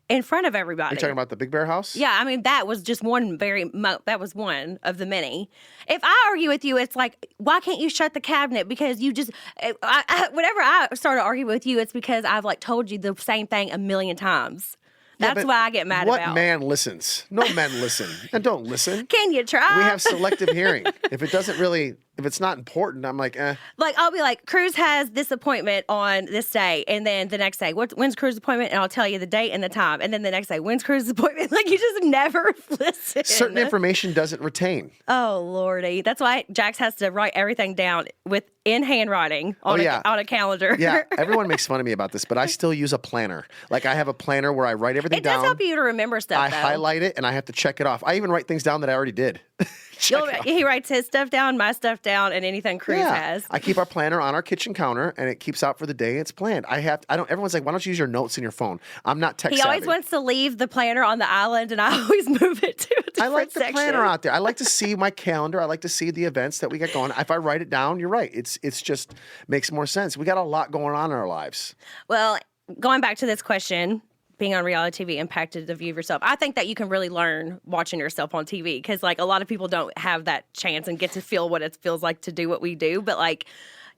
in front of everybody. You're talking about the Big Bear house? Yeah, I mean, that was just that was one of the many. If I argue with you, it's like, why can't you shut the cabinet? Because you just, whenever I start to argue with you, it's because I've like told you the same thing a million times. That's why I get mad about. What man listens? No men listen. And don't listen. Can you try? We have selective hearing. If it's not important, I'm like, eh. Like, I'll be like, Cruz has this appointment on this day. And then the next day, when's Cruz's appointment? And I'll tell you the date and the time. And then the next day, when's Cruz's appointment? Like, you just never listen. Certain information doesn't retain. Oh, Lordy. That's why Jax has to write everything down in handwriting on a calendar. Yeah, everyone makes fun of me about this, but I still use a planner. Like, I have a planner where I write everything down. It does help you to remember stuff, I highlight it, and I have to check it off. I even write things down that I already did. He writes his stuff down, my stuff down, and anything Cruz has. I keep our planner on our kitchen counter, and it keeps out for the day. It's planned. Everyone's like, why don't you use your notes in your phone? I'm not tech savvy. He always wants to leave the planner on the island, and I always move it to a different I like the section. planner out there. I like to see my calendar. I like to see the events that we got going. If I write it down, you're right. It's just makes more sense. We got a lot going on in our lives. Well, going back to this question, being on reality TV impacted the view of yourself. I think that you can really learn watching yourself on TV because, like, a lot of people don't have that chance and get to feel what it feels like to do what we do. But, like,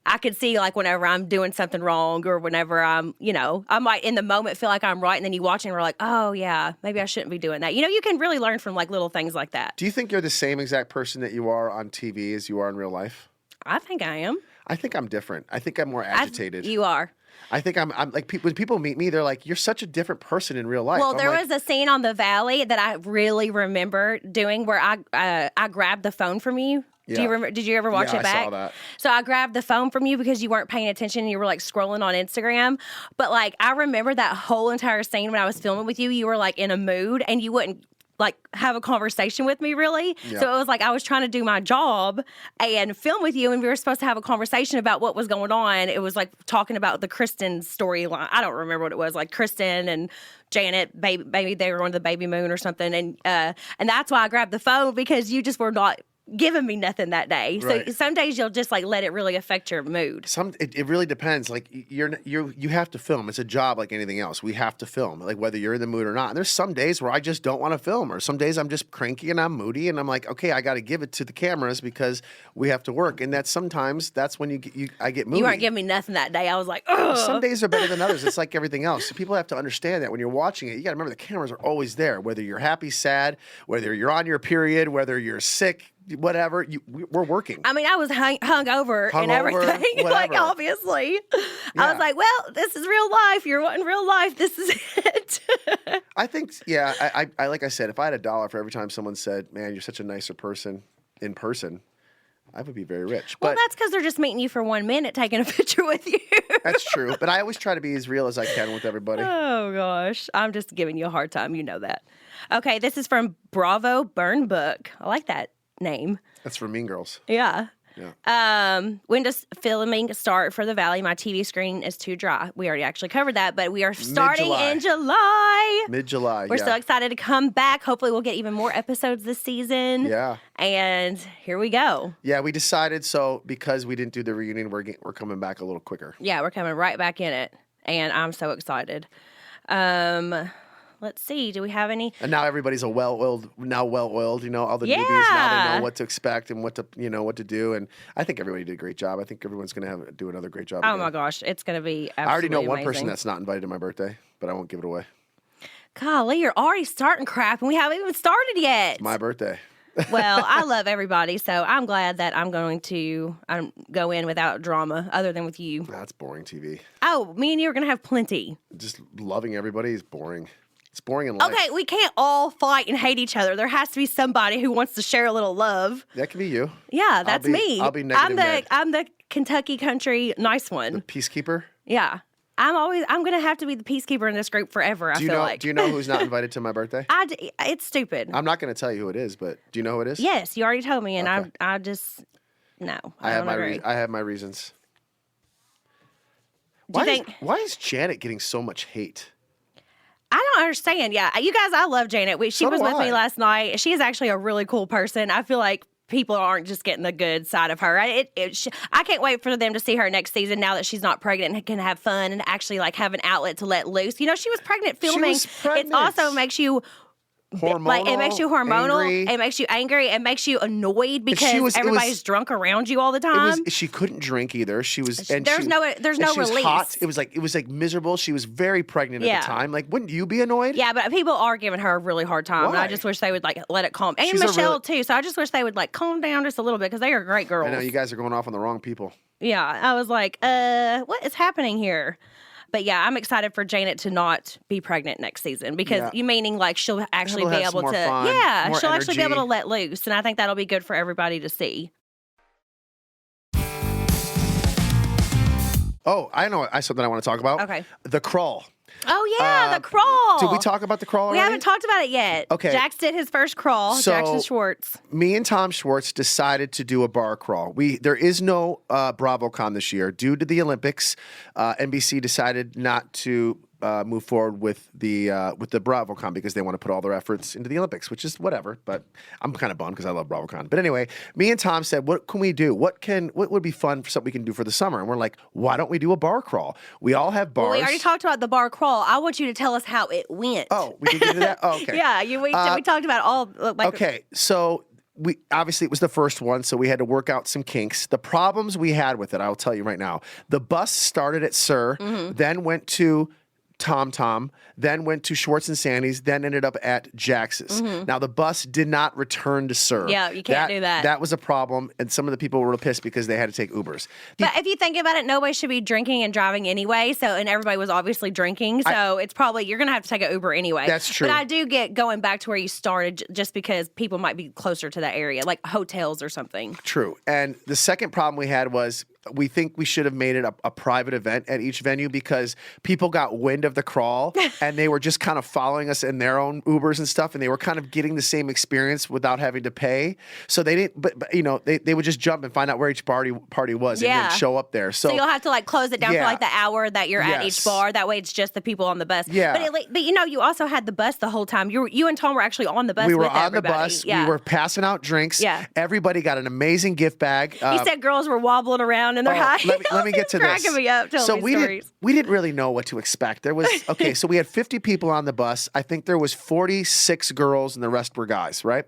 I could see, like, whenever I'm doing something wrong or whenever I'm, I might in the moment feel like I'm right. And then you watch and we're like, oh, yeah, maybe I shouldn't be doing that. You can really learn from, like, little things like that. Do you think you're the same exact person that you are on TV as you are in real life? I think I am. I think I'm different. I think I'm more agitated. You are. I think I'm like, when people meet me, they're like, you're such a different person in real life. Well, there was a scene on The Valley that I really remember doing where I grabbed the phone from you. Yeah. Do you remember? Did you ever watch it back? I saw that. So I grabbed the phone from you because you weren't paying attention and you were like scrolling on Instagram. But like, I remember that whole entire scene when I was filming with you, you were like in a mood and you wouldn't like have a conversation with me really. Yeah. So it was like I was trying to do my job and film with you and we were supposed to have a conversation about what was going on. It was like talking about the Kristen storyline. I don't remember what it was, like Kristen and Janet, maybe they were on the baby moon or something. And that's why I grabbed the phone because you just were not giving me nothing that day. Right. So some days you'll just like let it really affect your mood. It really depends. Like you have to film. It's a job like anything else. We have to film, like whether you're in the mood or not. And there's some days where I just don't want to film, or some days I'm just cranky and I'm moody and I'm like, okay, I got to give it to the cameras because we have to work. And that's when I get moody. You weren't giving me nothing that day. I was like, ugh. Some days are better than others. It's like everything else. So people have to understand that when you're watching it, you got to remember the cameras are always there. Whether you're happy, sad, whether you're on your period, whether you're sick, whatever, we're working. I mean, I was hung over and everything. Like, obviously. Yeah. I was like, well, this is real life. You're wanting real life. This is it. I think, yeah, I like I said, if I had $1 for every time someone said, man, you're such a nicer person in person, I would be very rich. Well, that's because they're just meeting you for 1 minute, taking a picture with you. That's true. But I always try to be as real as I can with everybody. Oh, gosh. I'm just giving you a hard time. You know that. Okay, this is from Bravo Burn Book. I like that name. That's from Mean Girls. Yeah. Yeah. When does filming start for the Valley? My TV screen is too dry. We already actually covered that, but we are starting in July. Mid-July, We're so excited to come back. Hopefully we'll get even more episodes this season. Yeah. And here we go. Yeah, we decided because we didn't do the reunion, we're coming back a little quicker. Yeah, we're coming right back in it. And I'm so excited. Let's see. Do we have any? And now everybody's well-oiled. You know, all the newbies now they know what to expect and what to do. And I think everybody did a great job. I think everyone's going to do another great job. Oh my gosh, it's going to be absolutely I already know one amazing. person that's not invited to my birthday, but I won't give it away. Golly, you're already starting crap, and we haven't even started yet. It's my birthday. Well, I love everybody, so I'm glad that I'm going to go in without drama, other than with you. That's boring TV. Oh, me and you are going to have plenty. Just loving everybody is boring. It's boring in life. Okay, we can't all fight and hate each other. There has to be somebody who wants to share a little love. That can be you. Yeah, that's me. I'll be negative. I'm the Kentucky country nice one. The peacekeeper. Yeah, I'm gonna have to be the peacekeeper in this group forever. I feel like. Do you know who's not invited to my birthday? It's stupid. I'm not going to tell you who it is, but do you know who it is? Yes, you already told me, and Okay. I just no. I don't have agree. I have my reasons. Do you think? Why is Janet getting so much hate? I don't understand. Yeah, you guys, I love Janet. She So was do with I. me last night. She is actually a really cool person. I feel like people aren't just getting the good side of her. I can't wait for them to see her next season now that she's not pregnant and can have fun and actually like have an outlet to let loose. You know, she was pregnant filming. pregnant. It also makes you. Hormonal. It makes you hormonal. Angry. It makes you angry. It makes you annoyed because it everybody's was- drunk around you all the time. She couldn't drink either. She was. And There's no she was release. hot. It was like miserable. She was very pregnant at Yeah. the time. Like, wouldn't you be annoyed? Yeah, but people are giving her a really hard time. And I Why? just wish they would like let it calm. And She's a Michelle really- too. So I just wish they would like calm down just a little bit because they are great girls. I know you guys are going off on the wrong people. Yeah, I was like, what is happening here? But yeah, I'm excited for Janet to not be pregnant next season because you meaning like she'll actually She'll be have some able more to, fun, yeah, more she'll actually be able to energy. let loose, and I think that'll be good for everybody to see. Oh, I know something I want to talk about. Okay. The crawl. Oh yeah, the crawl. Did we talk about the crawl We already? haven't talked about it yet. Okay. Jax did his first crawl. So- Jackson Schwartz. Me and Tom Schwartz decided to do a bar crawl. There is no BravoCon this year due to the Olympics. NBC decided not to move forward with the BravoCon because they want to put all their efforts into the Olympics, which is whatever. But I'm kind of bummed because I love BravoCon. But anyway, me and Tom said, "What can we do? What would be fun for something we can do for the summer?" And we're like, "Why don't we do a bar crawl? We all have bars." Well, we already talked about the bar crawl. I want you to tell us how it went. Oh, we did get to that. Oh, okay. Yeah, we talked about all. Like, Okay, so it was the first one, so we had to work out some kinks. The problems we had with it, I'll tell you right now. The bus started at Sir, then went to Tom, then went to Schwartz and Sandy's, then ended up at Jax's. Now, the bus did not return to Sir. Yeah, you can't do that. That was a problem, and some of the people were pissed because they had to take Ubers. But if you think about it, nobody should be drinking and driving anyway. So, and everybody was obviously drinking. So it's probably, you're going to have to take an Uber anyway. That's true. But I do get going back to where you started just because people might be closer to that area, like hotels or something. True. And the second problem we had was we think we should have made it a private event at each venue because people got wind of the crawl and they were just kind of following us in their own Ubers and stuff, and they were kind of getting the same experience without having to pay. So they didn't, but you know, they would just jump and find out where each party was and then show up there. So you'll have to like close it down for Yeah. like the hour that you're at Yes. each bar. That way it's just the people on the bus. Yeah. But you know, you also had the bus the whole time. You and Tom were actually on the bus we were with on everybody. the bus. Yeah. We were passing out drinks. Yeah. Everybody got an amazing gift bag. He said girls were wobbling around in their high heels. Let me get to He was this. cracking me up telling so me we stories. didn't really know what to expect. There was so we had 50 people on the bus. I think there was 46 girls and the rest were guys, right?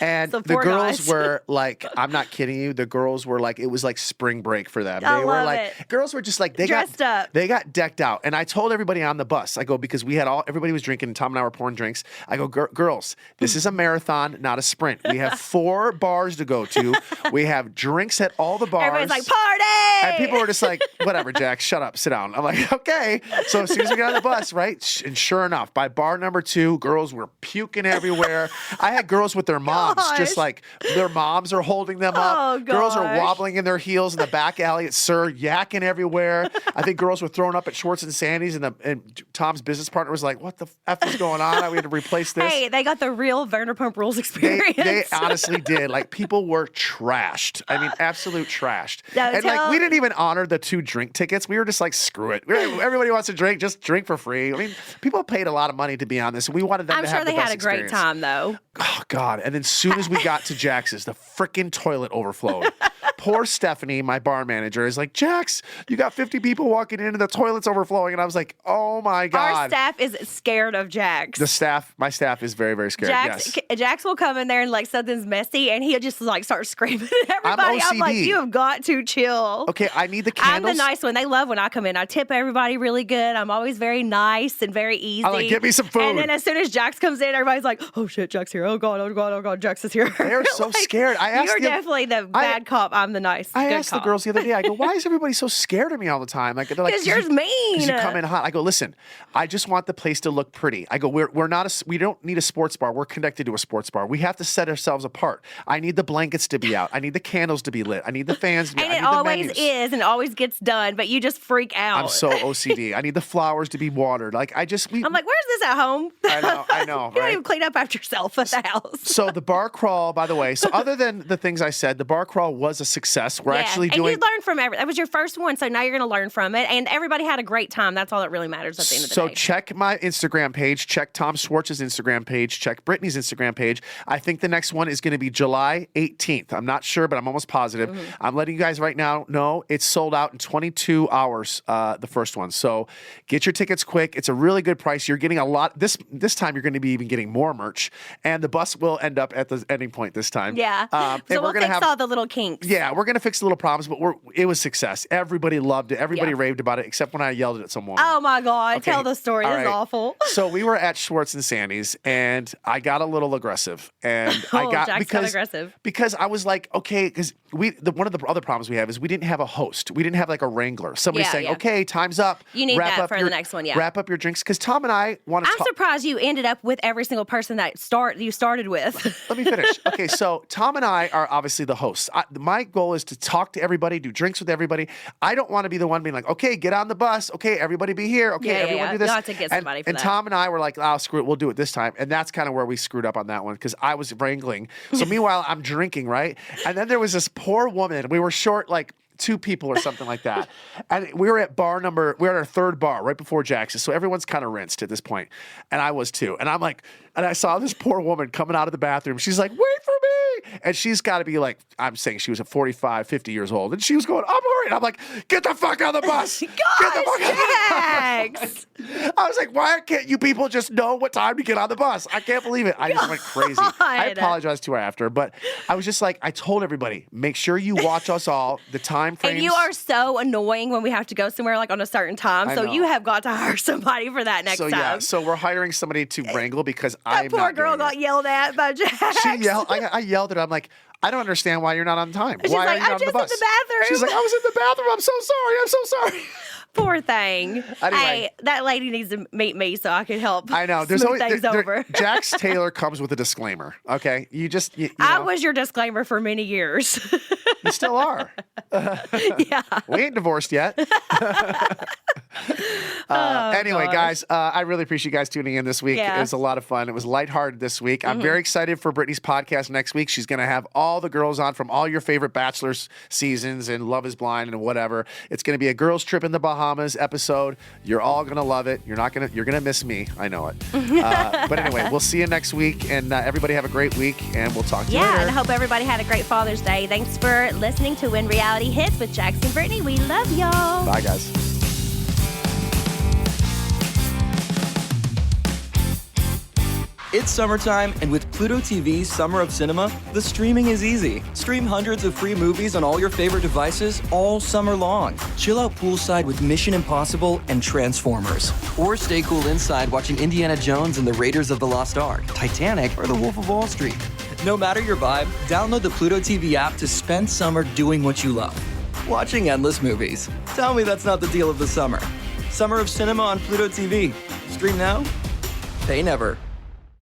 And So the four girls guys. were like, I'm not kidding you. The girls were like, it was like spring break for them. I They were love like, it. girls were just like, they Dressed up. They got decked out. And I told everybody on the bus, I go, because everybody was drinking and Tom and I were pouring drinks. I go, girls, this is a marathon, not a sprint. We have 4 bars to go to. We have drinks at all the bars. Everybody's like, party! And people were just like, whatever, Jack, shut up, sit down. I'm like, like, okay. So as soon as we got on the bus, right? And sure enough, by bar number 2, girls were puking everywhere. I had girls with their moms, just like their moms are holding them up. Oh, girls are wobbling in their heels in the back alley at Sir, yakking everywhere. I think girls were throwing up at Schwartz and Sandy's, and Tom's business partner was like, what the F is going on? We had to replace this. Hey, they got the real Vanderpump Rules experience. They honestly did. Like, people were trashed. I mean, absolute trashed. And like, we didn't even honor the 2 drink tickets. We were just like, screw it. Everybody wants to drink, just drink for free. I mean, people paid a lot of money to be on this, and we wanted them to have the best experience. I'm sure they had a great time, though. Oh, God. And then as soon as we got to Jax's, the freaking toilet overflowed. Poor Stephanie, my bar manager, is like, Jax, you got 50 people walking in and the toilet's overflowing. And I was like, oh, my God. Our staff is scared of Jax. My staff is very, very scared, yes. Jax will come in there and like something's messy and he'll just like start screaming at everybody. I'm like, you have got to chill. Okay, I need the candles. I'm the nice one. They love when I come in. I tip everybody really good. I'm always very nice and very easy. I'm like, get me some food. And then as soon as Jax comes in, everybody's like, oh shit, Jax here. Oh God, oh God, oh God, Jax is here. They're so scared. You're definitely the bad cop. I'm the nice I good asked cop. the girls the other day, I go, why is everybody so scared of me all the time? Like, they're like, because you're mean. Because you come in hot. I go, listen, I just want the place to look pretty. I go, we don't need a sports bar. We're connected to a sports bar. We have to set ourselves apart. I need the blankets to be out. I need the candles to be lit. I need the fans to be and I it need the always menus. is and always gets done, but you just freak out. I'm so OCD. I need the flowers to be watered. Like, I'm like, where's this at home? I know. You don't even clean up after yourself at the house. So the bar crawl, by the way, so other than the things I said, the bar crawl was a success. We're actually doing. And you learned from that was your first one, so now you're going to learn from it. And everybody had a great time. That's all that really matters at the end of the day. So check my Instagram page, check Tom Schwartz's Instagram page, check Brittany's Instagram page. I think the next one is going to be July 18th. I'm not sure, but I'm almost positive. Mm-hmm. I'm letting you guys right now know it's sold out in 22 hours, the first one. So get your tickets quick. It's a really good price. You're getting a lot. This time you're going to be even getting more merch. And the bus will end up at the ending point this time. Yeah. So we'll fix all the little kinks. Yeah, we're going to fix the little problems, but it was success. Everybody loved it. Everybody raved about it, except when I yelled at someone. Oh, my God. Okay. Tell the story. All It's right. awful. So we were at Schwartz and Sandy's, and I got a little aggressive. And Jax got aggressive. Because I was like, okay, because one of the other problems we have is we didn't have a host. We didn't have like a wrangler. Somebody saying, okay, time's up. You need that for the next one, yeah. Wrap up your drinks. Because Tom and I want to I'm surprised you ended up with every single person that you started with. Let me finish. Okay, so Tom and I are obviously the hosts. My goal is to talk to everybody, do drinks with everybody. I don't want to be the one being like, okay, get on the bus. Okay, everybody be here. Okay, everyone do this. You have to get somebody for that. And Tom and I were like, oh, screw it, we'll do it this time. And that's kind of where we screwed up on that one because I was wrangling. So meanwhile, I'm drinking, right? And then there was this poor woman. We were short like 2 people or something like that. And we were at our third bar right before Jax's. So everyone's kind of rinsed at this point. And I was too. And I'm like, and I saw this poor woman coming out of the bathroom. She's like, wait for me. And she's got to be like, I'm saying she was 45, 50 years old. And she was going, I'm worried. I'm like, get the fuck on the bus. Gosh, Jax. I was like, why can't you people just know what time to get on the bus? I can't believe it. I just went crazy. I apologized to her after, but I was just like, I told everybody, make sure you watch us all, the time frames. And you are so annoying when we have to go somewhere like on a certain time. So you have got to hire somebody for that next time. Yeah, so we're hiring somebody to wrangle because that poor girl got yelled at by Jax. I yelled at her. I'm like, I don't understand why you're not on time. She's why like, are you not on the bus? I'm just in the bathroom. She's like, I was in the bathroom. I'm so sorry. I'm so sorry. Poor thing. Anyway. Hey, that lady needs to meet me so I can help. I know. There's always things over. Jax Taylor comes with a disclaimer. Okay, you I was your disclaimer for many years. You still are. Yeah. We ain't divorced yet. Anyway, guys, I really appreciate you guys tuning in this week. Yeah. It was a lot of fun. It was lighthearted this week. I'm very excited for Brittany's podcast next week. She's going to have all the girls on from all your favorite Bachelor's seasons and Love is Blind and whatever. It's going to be a girls trip in the Bahamas episode. You're all going to love it. You're going to miss me. I know it. But anyway, we'll see you next week, and everybody have a great week, and we'll talk to you later. Yeah, and I hope everybody had a great Father's Day. Thanks for listening to When Reality Hits with Jax and Brittany. We love y'all. Bye, guys. It's summertime, and with Pluto TV's Summer of Cinema, the streaming is easy. Stream hundreds of free movies on all your favorite devices all summer long. Chill out poolside with Mission Impossible and Transformers. Or stay cool inside watching Indiana Jones and the Raiders of the Lost Ark, Titanic, or The Wolf of Wall Street. No matter your vibe, download the Pluto TV app to spend summer doing what you love. Watching endless movies. Tell me that's not the deal of the summer. Summer of Cinema on Pluto TV. Stream now, pay never.